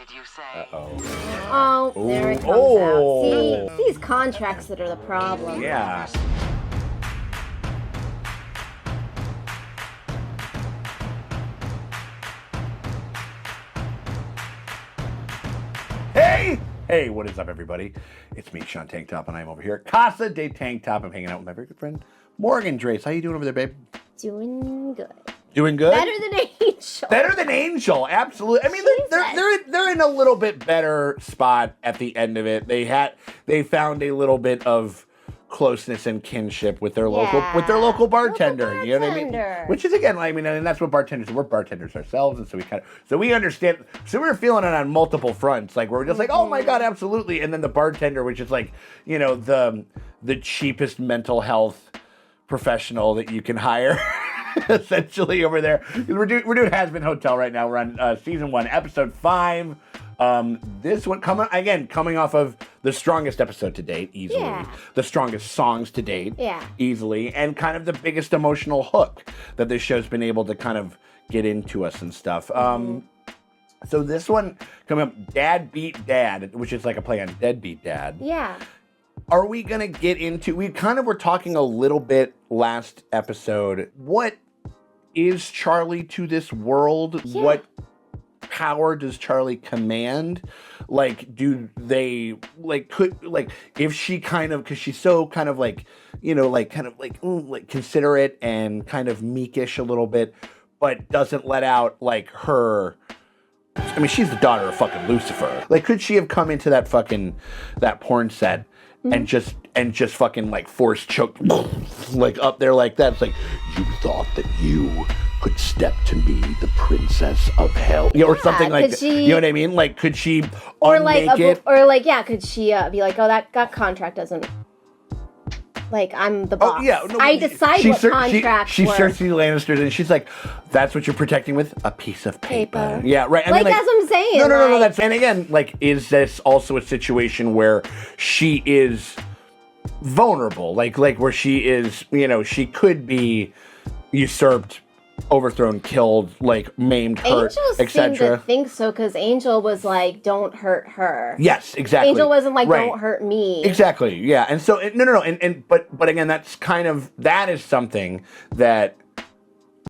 did you say? Oh, there it comes out. See, these contracts that are the problem. Yeah. Hey, what is up, everybody? It's me, Sean Tank Top, and I'm over here at Casa de Tank Top. I'm hanging out with my very good friend, Morgan Drace. How you doing over there, babe? Doing good. Doing good? Better than Angel. Better than Angel, absolutely. I mean, they're in a little bit better spot at the end of it. They found a little bit of closeness and kinship with their local bartender. You know what I mean? Which is, again, I mean, and that's what bartenders are. We're bartenders ourselves, and so we understand. So we're feeling it on multiple fronts. Like we're just like, oh my god, absolutely. And then the bartender, which is like, you know, the cheapest mental health professional that you can hire. Essentially over there. We're doing Hazbin Hotel right now. We're on season 1, episode 5. This one coming off of the strongest episode to date, easily. Yeah. The strongest songs to date, easily, and kind of the biggest emotional hook that this show's been able to kind of get into us and stuff. So this one coming up, Dad Beat Dad, which is like a play on Deadbeat Dad. Yeah. Are we gonna get into? We kind of were talking a little bit last episode. What is Charlie to this world? Yeah. What power does Charlie command? Like, do they if she kind of, because she's so kind of like, you know, like kind of like considerate and kind of meekish a little bit, but doesn't let out like her. I mean, she's the daughter of fucking Lucifer. Like, could she have come into that porn set and just fucking like force choke like up there like that? It's like, you thought that you could step to me, the princess of hell, or something like that. You know what I mean? Like, could she unmake it? Could she be like, oh, that contract doesn't. Like, I'm the boss. Oh, yeah, no, I decide what contracts She Cersei Lannister, and she's like, that's what you're protecting with? A piece of paper. Yeah, right. I mean, like, that's what I'm saying. No, that's, and again, like, is this also a situation where she is vulnerable? Like where she is, you know, she could be usurped, overthrown, killed, like maimed, hurt, etc. Angel seemed to think so, because Angel was like, "Don't hurt her." Yes, exactly. Angel wasn't like, "Don't hurt me." Exactly. Yeah, and so no, but again, that is something that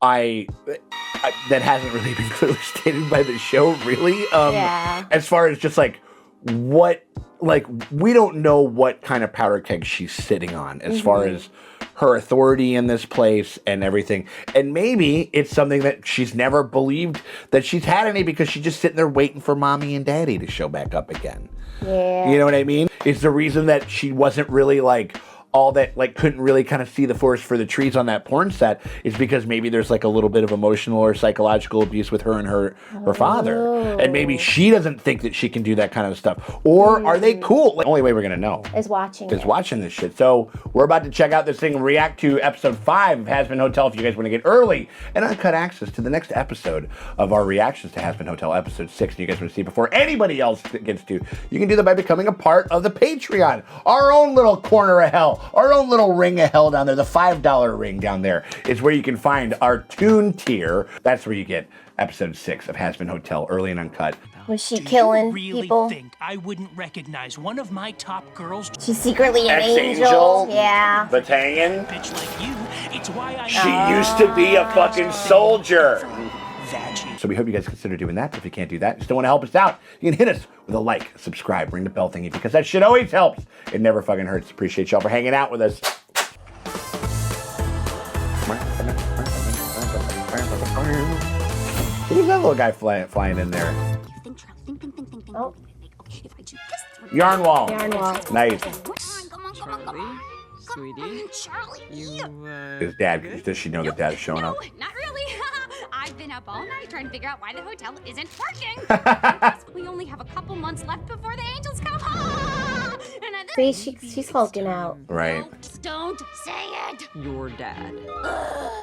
that hasn't really been clearly stated by the show, really. As far as just like what, like, we don't know what kind of powder keg she's sitting on as far as her authority in this place and everything. And maybe it's something that she's never believed that she's had any, because she's just sitting there waiting for mommy and daddy to show back up again. Yeah. You know what I mean? It's the reason that she wasn't really like all that, like, couldn't really kind of see the forest for the trees on that porn set, is because maybe there's like a little bit of emotional or psychological abuse with her and her father. And maybe she doesn't think that she can do that kind of stuff. Or are they cool? Like, the only way we're going to know is watching this shit. So we're about to check out this thing and react to episode 5 of Hazbin Hotel. If you guys want to get early and uncut access to the next episode of our reactions to Hazbin Hotel episode 6, and you guys want to see before anybody else gets to, you can do that by becoming a part of the Patreon. Our own little corner of hell. Our own little ring of hell down there, the $5 ring down there, is where you can find our Tune tier. That's where you get episode 6 of Hazbin Hotel, early and uncut. Was she killing people? Do you really think I wouldn't recognize one of my top girls? She's secretly an Ex-angel? Yeah. Batangan? Bitch like you. It's why I... She used to be a fucking soldier. So we hope you guys consider doing that. If you can't do that, you still want to help us out, you can hit us with a like, subscribe, ring the bell thingy, because that shit always helps. It never fucking hurts. Appreciate y'all for hanging out with us. Who's that little guy flying in there? Oh. Yarn wall. Nice. Charlie, sweetie, His dad, does she know that Dad's showing up? Not really. I've been up all night trying to figure out why the hotel isn't working. We only have a couple months left before the angels come. See, she's hulking out. Right. Don't say it. your dad.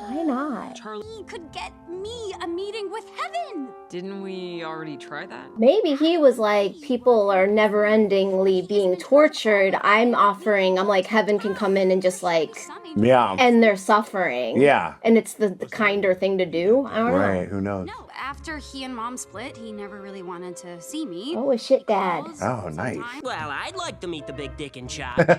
Why not? Charlie could get me a meeting with heaven. Didn't we already try that? Maybe he was like, people are never-endingly being tortured. I'm like, heaven can come in and just like, yeah, end their suffering. Yeah. And it's the kinder thing to do. I don't know. Right, who knows? No, after he and Mom split, he never really wanted to see me. Oh, a shit dad. Oh, nice. Well, I'd like to meet the big dick in charge. Boy.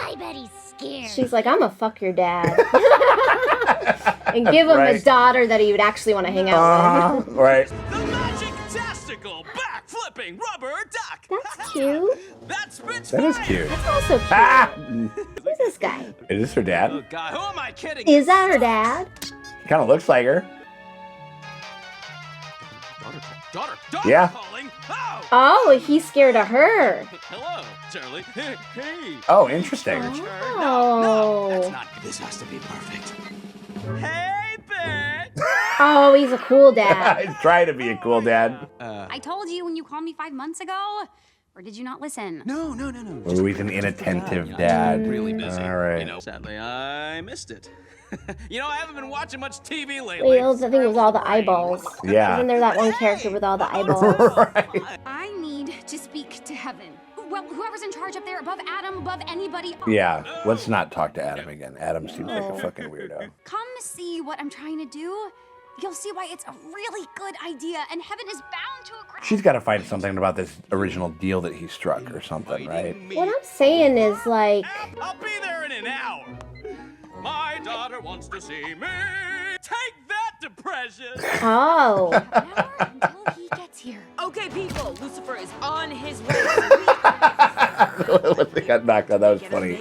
I bet he's scared. She's like, I'm gonna fuck your dad. And give him a daughter that he would actually want to hang out with. Right. The magic tastical back-flipping rubber duck. That's cute. That spits That is fire. cute. That's also cute. Ah! Who's this guy? Is this her dad? Oh, God, who am I kidding? Is that her dad? Kind of looks like her. Daughter Yeah. calling. Oh, Oh, he's scared of her. hello, Charlie. Hey. Oh, interesting. Oh. That's not. This has to be perfect. Hey, bitch. Oh, he's a cool dad. He's trying to be a cool dad. I told you when you called me 5 months ago. Or did you not listen? No. Oh, he's an inattentive dad. Really busy. All right. You know, sadly, I missed it. You know, I haven't been watching much TV lately. Wait, I think it was all the eyeballs. Yeah. Isn't there that one character with all the eyeballs? Right. I need to speak to heaven. Well, whoever's in charge up there, above Adam, above anybody. Yeah. Let's not talk to Adam again. Adam seems like a fucking weirdo. Come see what I'm trying to do. You'll see why it's a really good idea, and heaven is bound to agree. She's got to find something about this original deal that he struck or something, right? What I'm saying is like, I'll be there in an hour. My daughter wants to see me. Take that, depression. oh, Hour until he gets here. Okay, people, Lucifer is on his way. When they got knocked out, that was funny.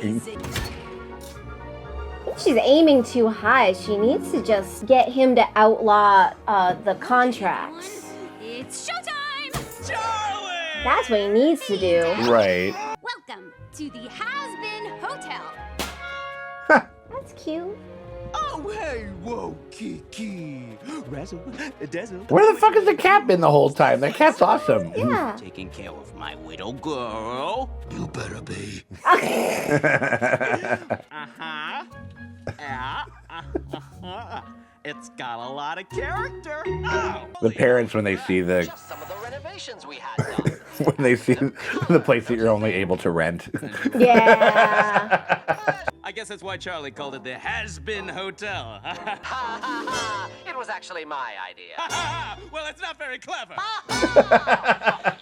she's aiming too high. She needs to just get him to outlaw the contracts. It's showtime! Charlie! That's what he needs to do. Right. Welcome to the Hazbin Hotel. That's cute. Oh, hey, whoa, Kiki. Razzle, dazzle. Where the fuck has the cat been the whole time? That cat's awesome. Yeah. Taking care of my widow girl. You better be. Uh-huh. Yeah. Uh-huh. It's got a lot of character. Oh. The parents, when they see the Just some of the renovations we had done. when they see the place that you're only able to rent. Yeah. I guess that's why Charlie called it the Hazbin Hotel. Ha ha ha! It was actually my idea. Well, it's not very clever. Dad,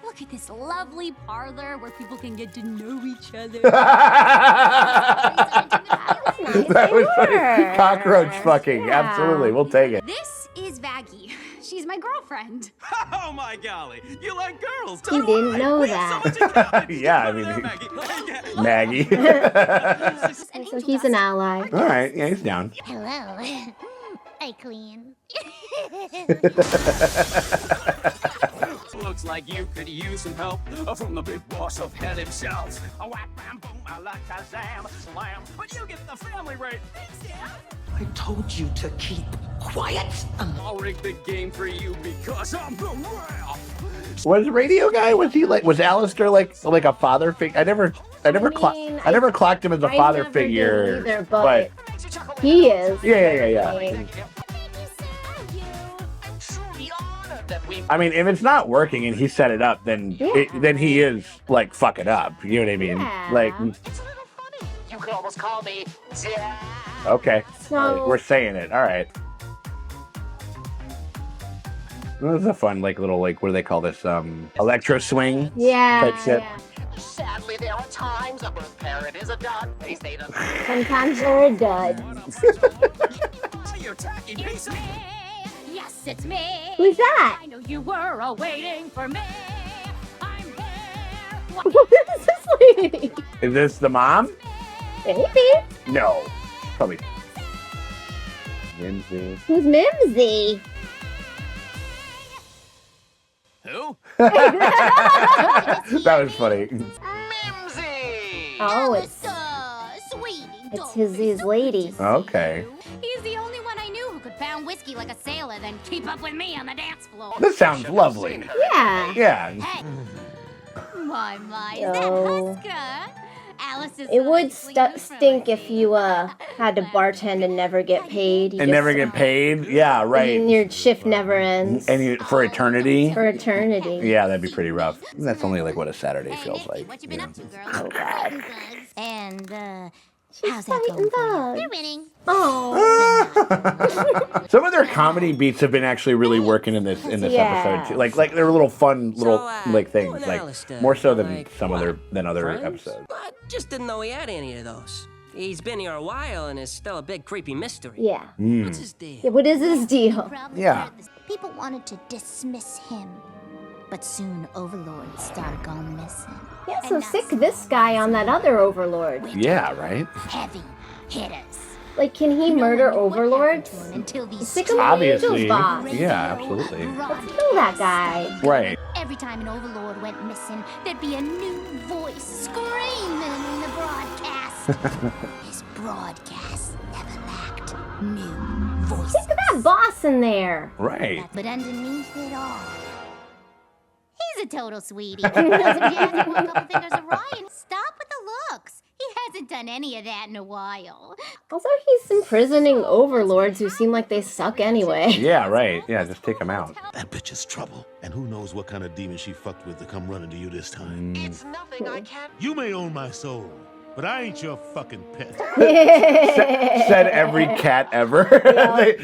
look at this lovely parlor where people can get to know each other. That was funny. Cockroach fucking. Yeah. Absolutely. We'll take it. This is Vaggie. She's my girlfriend. Oh my golly, you like girls? He didn't know We have that. so much in common. Yeah, I Come mean, on, he- Maggie. Maggie. So he's an ally. All right. Yeah, he's down. Hello. I clean. Looks like you could use some help from the big boss of hell himself. A whack, bam, boom, a la kazam, slam. But you get the family rate. Thanks, Dad. I told you to keep quiet. I'll rig the game for you because I'm the ref. Was Radio Guy? Was he like? Was Alastor like a father figure? I never mean, clocked him as a I father never did figure. either, but he is. Yeah. Like, Truly honored that we. I mean, if it's not working and he set it up, then then he is like fucking up. You know what I mean? Yeah. Like, It's a little funny. You could almost call me Dad. okay, So- we're saying it. All right. This is a fun, like, little, like, what do they call this? Electro swing yeah. type shit. Yeah. Sadly, there are times a birth parent is a dud. They say to Sometimes they're a dud. You tacky piece of... Yes, it's me. Who's that? I know you were waiting for me. I'm here. What is this lady? Is this the mom? Maybe. No. Probably. Lindsay. Who's Mimsy? Who? That was funny. Mimsy. Oh, it's his lady. Okay. He's the only one I knew who could pound whiskey like a sailor, then keep up with me on the dance floor. This sounds lovely. Yeah. Yeah. Hey. My, is No. that Husker? Alice is It would so sweet stink if you had to bartend and never get paid. You And just- never get paid? Yeah, And right. your shift never ends. And you, for eternity? For eternity. Yeah, that'd be pretty rough. That's only like what a Saturday feels like. What you you been know? up to, girl? Oh, God. And, She's fighting bugs. You're winning. Oh. Some of their comedy beats have been actually really working in this episode too. Like they're little fun little things, like Alastor, more so than like, some other friends? episodes. I just didn't know he had any of those. He's been here a while and is still a big creepy mystery. Yeah. What's his deal? Yeah, what is his deal? Yeah. People wanted to dismiss him, but soon Overlord started going missing. Yeah, so sick this guy on that other Overlord. Yeah, right. Heavy hitters. Like, can he murder Overlords? Until these Sick him with the Angel's Obviously. boss. Yeah, absolutely. Let's kill that guy. Right. Every time an Overlord went missing, there'd be a new voice screaming in the broadcast. His broadcast never lacked new voices. Look at that boss in there. Right. But underneath it all, he's a total sweetie. Doesn't jazz one couple fingers of Ryan. Stop with the looks. He hasn't done any of that in a while. Also, he's imprisoning Overlords who seem like they suck anyway. Yeah, right. Yeah, just take him out. That bitch is trouble. And who knows what kind of demon she fucked with to come running to you this time. It's nothing I can't. You may own my soul, but I ain't your fucking pet. Said every cat ever.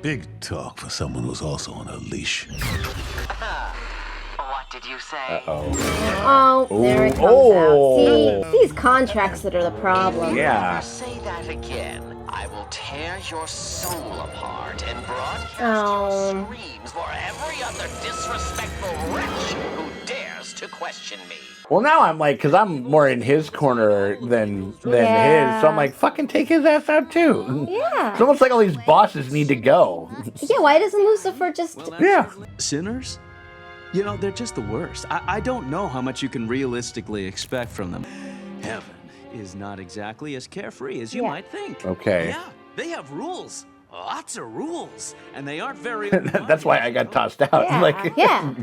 Big talk for someone who's also on a leash. What did you say? Oh, there it comes out. See, these contracts that are the problem. Yeah. Say that again. I will tear your soul apart and broadcast Oh. your screams for every other disrespectful wretch who dares to question me. Well, now I'm like, because I'm more in his corner than his, so I'm like, fucking take his ass out too. Yeah. It's almost like all these bosses need to go. Yeah, why doesn't Lucifer just... Yeah. Sinners? You know, they're just the worst. I don't know how much you can realistically expect from them. Heaven is not exactly as carefree as you might think. Okay. Yeah, they have rules. Lots of rules. And they aren't very... That's why I got tossed out. Yeah, Like, yeah.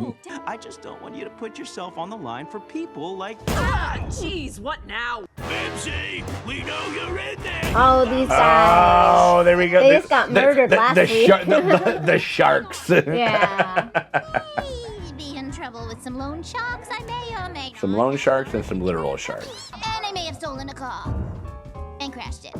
I just don't want you to put yourself on the line for people like... Ah, jeez, what now? Bibsy, we know you're in there. Oh, these guys. Oh, there we go. They just got murdered last week. The sharks. Yeah. Be in trouble with some loan sharks, I may or may not. Some loan sharks and some literal sharks. And I may have stolen a car and crashed it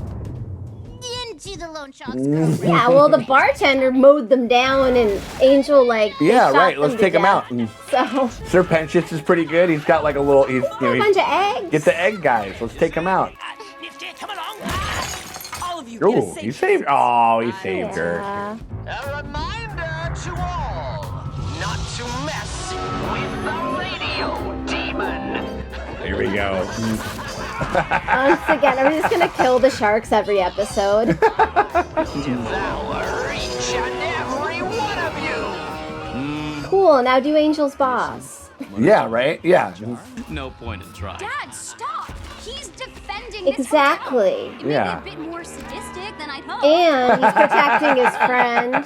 into the loan shark's girlfriend. Yeah, well, the bartender mowed them down and Angel, like, Yeah, shot right. them Let's to take him death. out. So, Sir Pentious is pretty good. He's got like a little. He's, a bunch of eggs. get the egg guys. Let's take him out. Nifty, come along. All of you get a Oh, safe he saved. Oh, he saved her. Yeah. A reminder to all not to mess with the radio demon. Here we go. Once again, are we just gonna kill the sharks every episode? Devour each and every one of you. Cool, now do Angel's boss. Yeah, right. Yeah. No point in trying. Dad, stop! He's defending this Exactly. hotel. It may be Yeah. a bit more sadistic than I'd hoped. And he's protecting his friend.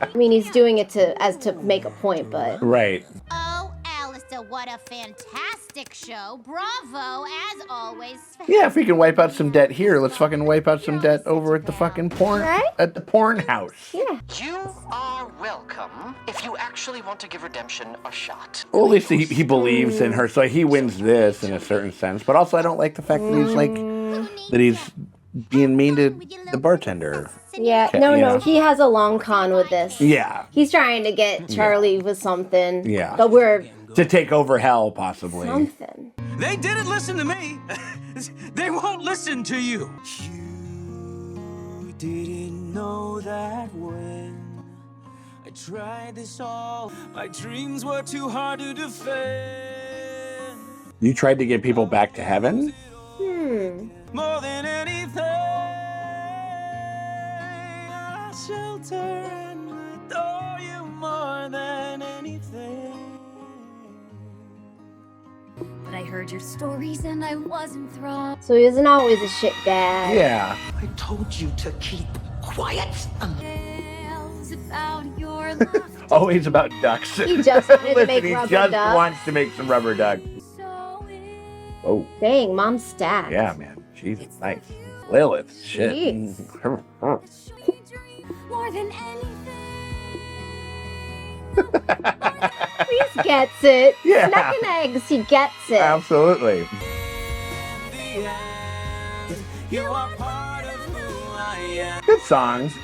I mean, he's doing it to make a point, but... Right. Oh, Alastor, what a fantastic show. Bravo, as always. Yeah, if we can wipe out some debt here, let's fucking wipe out some debt over at the fucking porn Right? at the porn house. Yeah. You are welcome if you actually want to give redemption a shot. Well, at least he believes in her, so he wins this in a certain sense. But also, I don't like the fact that he's like that he's being mean to the bartender. Yeah, Yeah. no, he has a long con with this. Yeah, He's trying to get Charlie with something. Yeah. But we're to take over hell, possibly. something. They didn't listen to me. They won't listen to you. You didn't know that when I tried this all, my dreams were too hard to defend. You tried to get people back to heaven? More than anything, I shelter and adore you more than anything. But I heard your stories and I was enthralled. So he isn't always a shit dad. Yeah. I told you to keep quiet. Tales about your love. Always about ducks. He just wanted to Listen, make he rubber just ducks. wants to make some rubber ducks. Oh, Dang, mom's stacked. yeah, man. She's nice. Lilith, shit. Jeez. More than anything. He gets it. Yeah. Snacking eggs, he gets it. Absolutely. You are part songs.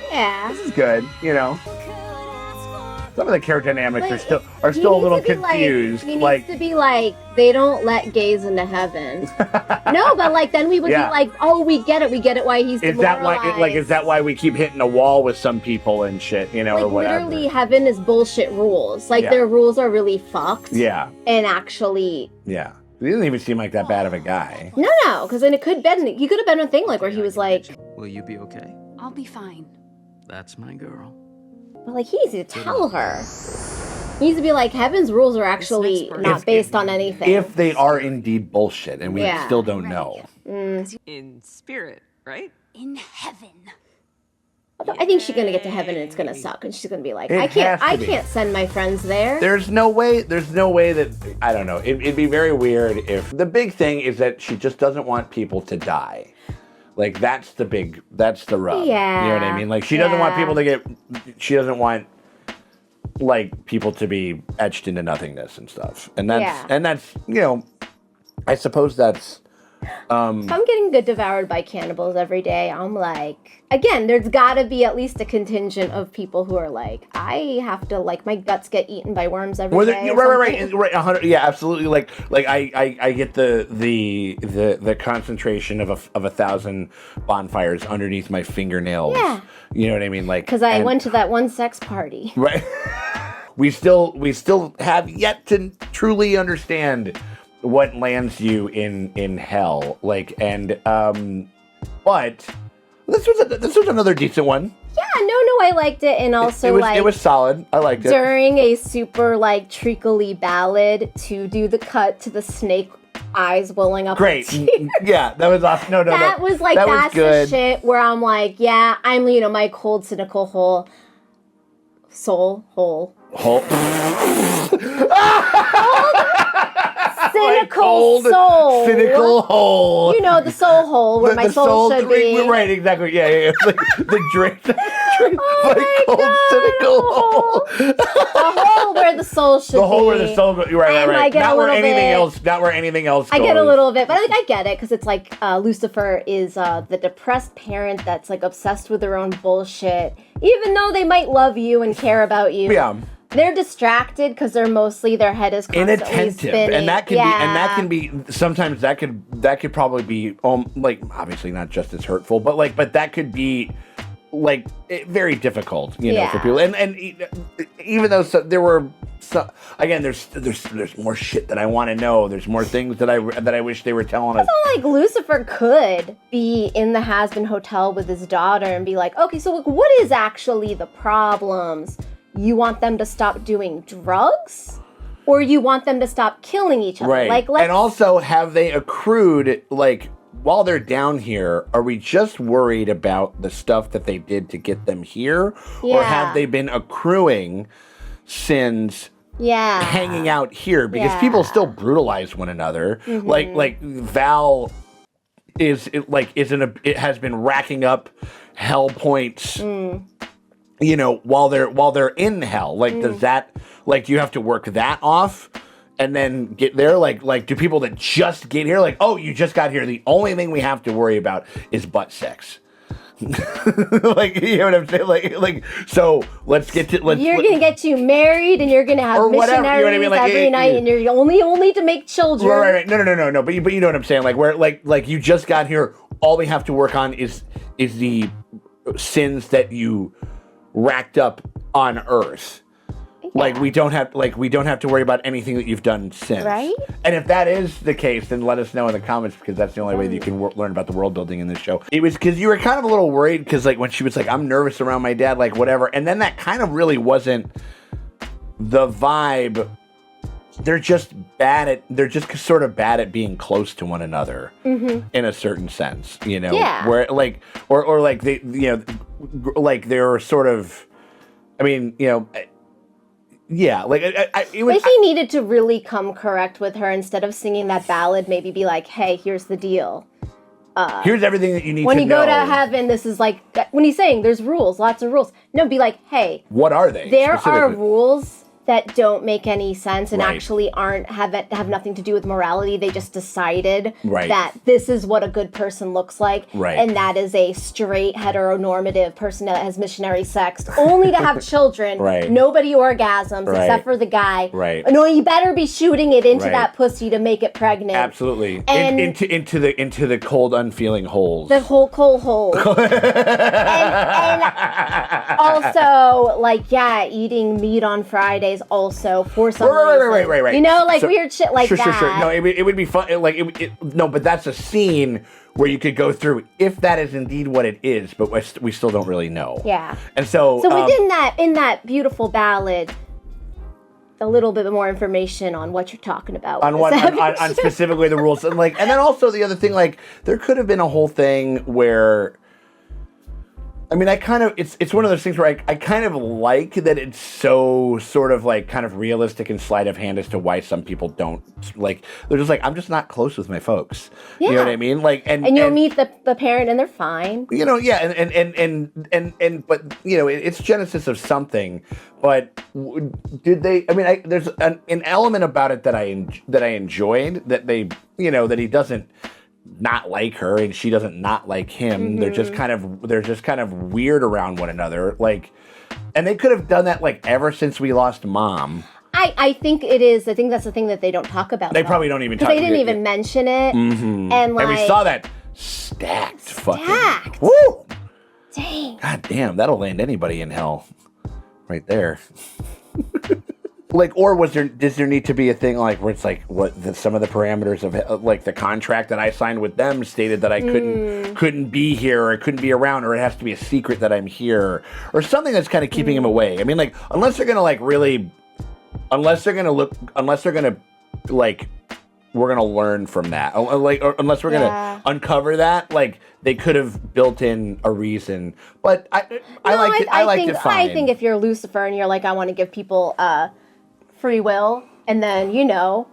Yeah. This is good, you know. Some of the character dynamics But are still a little he needs to be confused. He needs to be like, they don't let gays into heaven. No, but like then we would be like, oh, we get it why he's demoralized. Is that why we keep hitting a wall with some people and shit, you know, like, or whatever? Literally, heaven is bullshit rules. Like their rules are really fucked. Yeah. And actually. Yeah. He doesn't even seem like that bad of a guy. No, because then he could have been a thing like where he was like, Will you be okay? I'll be fine. That's my girl. but like he needs to tell her. He needs to be like, heaven's rules are actually not based on anything. If they are indeed bullshit, and we still don't know. In spirit, right? In heaven. I think she's gonna get to heaven and it's gonna suck, and she's gonna be like, It I has to be. can't send my friends there. There's no way that, I don't know, it'd be very weird if, the big thing is that she just doesn't want people to die. Like, that's the rub. Yeah. You know what I mean? Like, she doesn't want people to she doesn't want, like, people to be etched into nothingness and stuff. And that's, you know, I suppose that's, If I'm getting devoured by cannibals every day, I'm like, again, there's gotta be at least a contingent of people who are like, I have to, like, my guts get eaten by worms every day. Right, 100, yeah, absolutely. Like I get the concentration of 1,000 bonfires underneath my fingernails. Yeah. You know what I mean? Like, because I went to that one sex party. Right. we still have yet to truly understand what lands you in hell, like, and but this was another decent one. Yeah, no, I liked it, and also it was solid. I liked it. During a super like treacly ballad to do the cut to the snake eyes welling up. Great, yeah, that was awesome. No, that was like that's the shit where I'm like, yeah, I'm my cold cynical soul. Cynical hole. You know, the soul hole where my soul should be. Right, exactly. Yeah. Like the drink. Oh cynical hole. The hole where the soul should be. The hole where the soul goes. Right. Not where anything else goes. I get a little bit, but I get it because it's like Lucifer is the depressed parent that's like obsessed with their own bullshit, even though they might love you and care about you. Yeah. They're distracted because their head is constantly inattentive, spinning. and that can be sometimes that could probably be like obviously not just as hurtful, but that could be like very difficult, you know, for people. And even though there were again, there's more shit that I want to know. There's more things that I wish they were telling us. Also, like Lucifer could be in the Hazbin Hotel with his daughter and be like, okay, so look, what is actually the problems? You want them to stop doing drugs? Or you want them to stop killing each other? Right. Like, and also, have they accrued, like, while they're down here, are we just worried about the stuff that they did to get them here? Yeah. Or have they been accruing sins hanging out here? Because people still brutalize one another. Mm-hmm. Like Val it has been racking up hell points. You know, while they're in hell, like, does that, like, do you have to work that off and then get there? Like, do people that just get here, like, oh, you just got here, the only thing we have to worry about is butt sex? Like, you know what I'm saying? Like, so let's get to you're gonna get you married, and you're gonna have or whatever, missionaries you know what I mean? Like, every night, and you're only to make children. Right. No. But you know what I'm saying? Like, where like you just got here, all we have to work on is the sins that you racked up on Earth. Like, we don't have to worry about anything that you've done since. Right? And if that is the case, then let us know in the comments, because that's the only way that you can learn about the world building in this show. It was because you were kind of a little worried, because like when she was like, I'm nervous around my dad, like whatever, and then that kind of really wasn't the vibe. They're just sort of bad at being close to one another in a certain sense, you know. Yeah. Where like or like they, you know, like they're sort of, I mean, you know. Yeah, like it was. But he needed to really come correct with her instead of singing that ballad. Maybe be like, "Hey, here's the deal. Here's everything that you need to know. When you go to heaven, this is like when he's saying there's rules, lots of rules. No, be like, hey, what are they? There are rules that don't make any sense and Right. actually have nothing to do with morality. They just decided Right. that this is what a good person looks like, Right. and that is a straight heteronormative person that has missionary sex, only to have children. Right. Nobody orgasms Right. except for the guy. Right. No, you better be shooting it into Right. that pussy to make it pregnant. Absolutely. And- into the cold, unfeeling holes. The whole coal hole. and also, like, yeah, eating meat on Fridays also for some reason. Right. You know, like So- weird shit like sure, that. Sure. No, it would be fun. Like, no, but that's a scene where you could go through if that is indeed what it is, but we still don't really know. Yeah. And so, So within in that beautiful ballad, a little bit more information on what you're talking about. on specifically the rules, and then also the other thing, like, there could have been a whole thing where, I mean, it's one of those things where I kind of like that it's so sort of like kind of realistic and sleight of hand as to why some people don't, like, they're just like, I'm just not close with my folks. Yeah. You know what I mean? Like, and you'll meet the parent and they're fine. you know, yeah, and but you know, it's genesis of something. But did they? I mean, there's an element about it that I enjoyed, that they, you know, that he doesn't not like her and she doesn't not like him. They're just kind of weird around one another, like, and they could have done that like ever since we lost Mom. I think it is. I think that's the thing that they don't talk about. They probably don't even talk. They didn't even mention it. And like, and we saw that stacked. Fucking. Woo! Dang. God damn, that'll land anybody in hell, right there. Like, or does there need to be a thing like where it's like some of the parameters of like the contract that I signed with them stated that I couldn't be here, or couldn't be around, or it has to be a secret that I'm here, or something that's kind of keeping him away. I mean, like, unless they're gonna we're gonna learn from that, or unless we're gonna uncover that, like, they could have built in a reason. But I liked it fine. I think if you're Lucifer and you're like, I want to give people free will, and then, you know,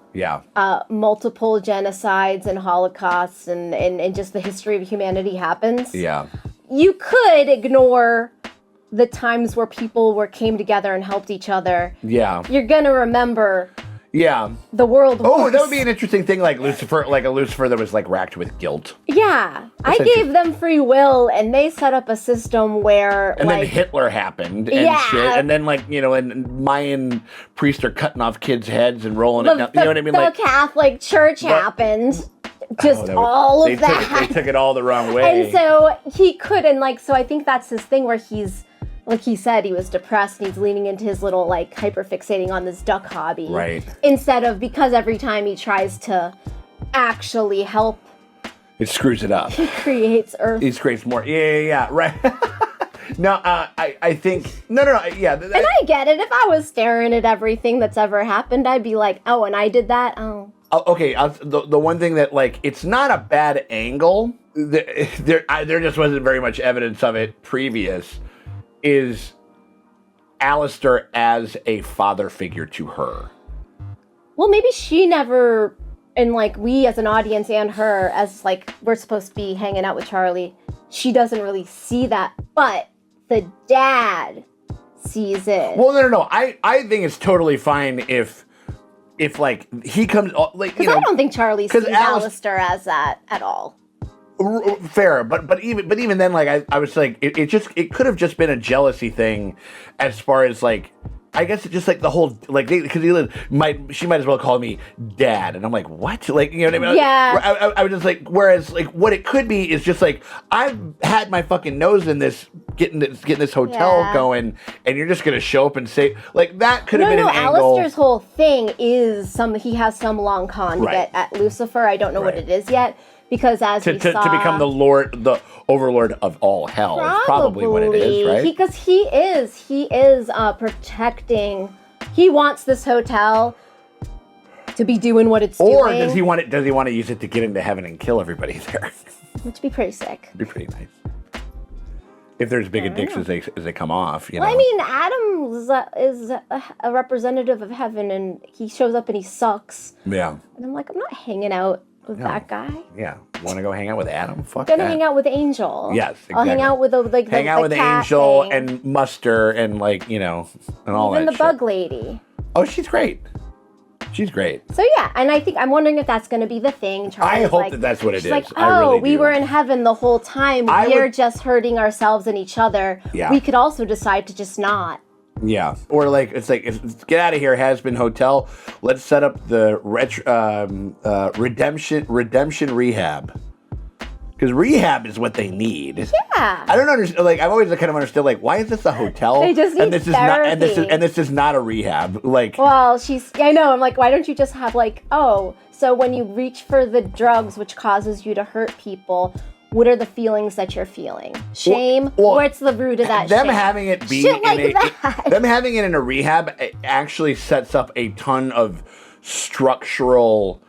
multiple genocides and holocausts and just the history of humanity happens. Yeah. You could ignore the times where people came together and helped each other. Yeah. You're gonna remember. Yeah. The world. Oh, that would be an interesting thing, like Lucifer, like a Lucifer that was like racked with guilt. Yeah. I gave them free will, and they set up a system where, and like, then Hitler happened and shit, and then, like, you know, and Mayan priests are cutting off kids' heads and rolling it down. You know what I mean? The Like, Catholic Church happened. Just all of that. They took it all the wrong way. And so he could, and like, so I think that's his thing where he's, like he said, he was depressed and he's leaning into his little, like, hyper-fixating on this duck hobby. Right. Instead of, because every time he tries to actually help, it screws it up. he creates Earth. He creates more. Yeah, right. No, I think, no, yeah. And I get it. If I was staring at everything that's ever happened, I'd be like, oh, and I did that? Oh. Okay, the one thing that, like, it's not a bad angle, there just wasn't very much evidence of it previous, is Alastor as a father figure to her. Well, maybe she never, and like we as an audience and her as, like, we're supposed to be hanging out with Charlie, she doesn't really see that, but the dad sees it. Well, no. I think it's totally fine if like he comes, like, you know, I don't think Charlie sees Alastor as that at all. Fair, but even then, like, I was like, it could have just been a jealousy thing, as far as, like, I guess it's just like the whole, like, because she might as well call me dad, and I'm like, what? Like, you know what I mean? Yeah. I was just like, whereas, like, what it could be is just like, I've had my fucking nose in this, getting this hotel going, and you're just gonna show up and say, like, that could have been an angle. Alastor's whole thing is he has some long con to get at Lucifer. I don't know what it is yet. Because as we saw, to become the overlord of all hell is probably what it is, right? Because he is protecting. He wants this hotel to be doing what it's doing. Or does he want to use it to get into heaven and kill everybody there? Which would be pretty sick. It'd be pretty nice. If they're as big a dicks as they come off, you know. Well, I mean, Adam is a representative of heaven, and he shows up and he sucks. Yeah. And I'm like, I'm not hanging out with that guy. Yeah. Want to go hang out with Adam? Fuck I'm gonna that. hang out with Angel. Yes, exactly. I'll hang out with the hang out with cat Angel thing. and Muster and, like, you know, and all Even that the shit. bug lady. Oh, she's great. She's great. So yeah, and I think I'm wondering if that's going to be the thing. I hope that that's what it she's is. Like, I really we do. were in heaven the whole time. We're just hurting ourselves and each other. Yeah. We could also decide to just not. Yeah, or like it's get out of here, Hazbin Hotel. Let's set up the redemption rehab. Because rehab is what they need. Yeah. I don't understand. Like I've always kind of understood. Like why is this a hotel? They just need and this is not. And therapy. this is not a rehab. Like. Well, I know. I'm like, why don't you just have like, so when you reach for the drugs, which causes you to hurt people, what are the feelings that you're feeling? Shame. What's the root of that? Them shame? having it be Shit like that. Them having it in a rehab actually sets up a ton of structural,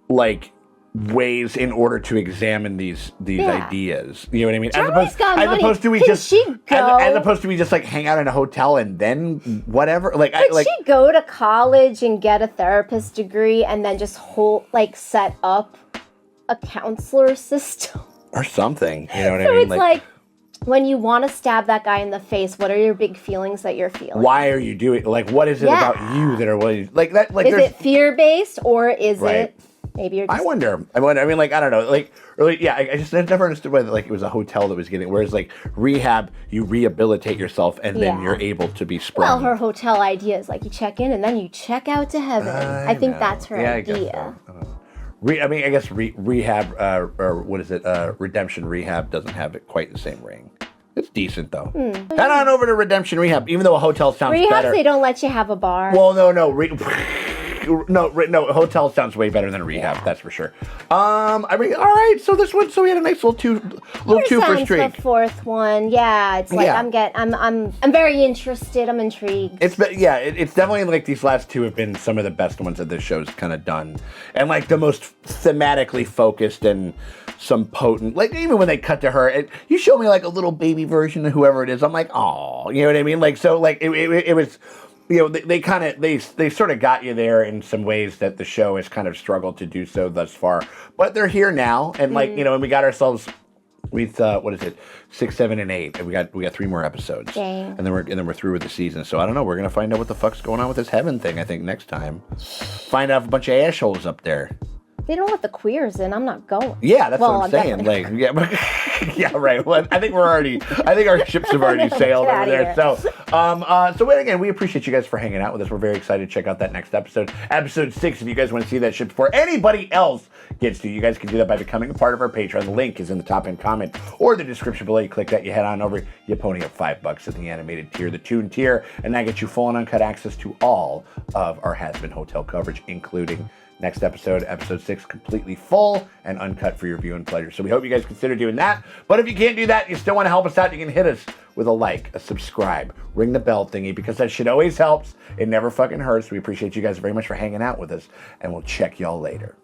like, ways in order to examine these ideas. You know what I mean? Charlie's got money. As opposed to we Can just she go? as opposed to we just like hang out in a hotel and then whatever. Like Could she go to college and get a therapist degree and then just set up a counselor system or something. You know what I so mean? it's like when you want to stab that guy in the face, what are your big feelings that you're feeling? Why are you doing? Like, what is it about you that are like that? Like, is it fear based or is Right. it? Maybe you're just... I wonder. I mean, like, I don't know. Like, really, yeah, I just never understood whether, like, it was a hotel that was getting... Whereas, like, rehab, you rehabilitate yourself, and then you're able to be sprung. Well, her hotel idea is, like, you check in, and then you check out to heaven. I think that's her idea. I guess so. I don't know. I guess rehab, or what is it? Redemption Rehab doesn't have it quite the same ring. It's decent, though. Head on over to Redemption Rehab, even though a hotel sounds better. Rehabs, they don't let you have a bar. Well, no. No, hotel sounds way better than a rehab, that's for sure. I mean, all right, so this one, so we had a nice little twofer streak. The fourth one, yeah, it's like I'm very interested. I'm intrigued. It's definitely like these last two have been some of the best ones that this show's kind of done, and like the most thematically focused and some potent. Like even when they cut to her, you show me like a little baby version of whoever it is. I'm like, oh, you know what I mean? Like so, like it was. You know, they sort of got you there in some ways that the show has kind of struggled to do so thus far. But they're here now, and like you know, and we got ourselves with what is it, 6, 7, and 8, and we got 3 more episodes, Dang. and then we're through with the season. So I don't know. We're gonna find out what the fuck's going on with this heaven thing. I think next time, find out if a bunch of assholes up there. They don't let the queers in. I'm not going. Yeah, that's what I'm saying. Like, yeah, right. Well, I think our ships have already sailed over there. Here. So again, we appreciate you guys for hanging out with us. We're very excited to check out that next episode, episode 6. If you guys want to see that ship before anybody else gets to, you guys can do that by becoming a part of our Patreon. The link is in the top end comment or the description below. You click that, you head on over, you pony up $5 at the animated tier, the Toon tier, and that gets you full and uncut access to all of our Hazbin Hotel coverage, including next episode, episode 6, completely full and uncut for your viewing pleasure. So we hope you guys consider doing that. But if you can't do that, you still want to help us out, you can hit us with a like, a subscribe, ring the bell thingy, because that shit always helps. It never fucking hurts. We appreciate you guys very much for hanging out with us, and we'll check y'all later.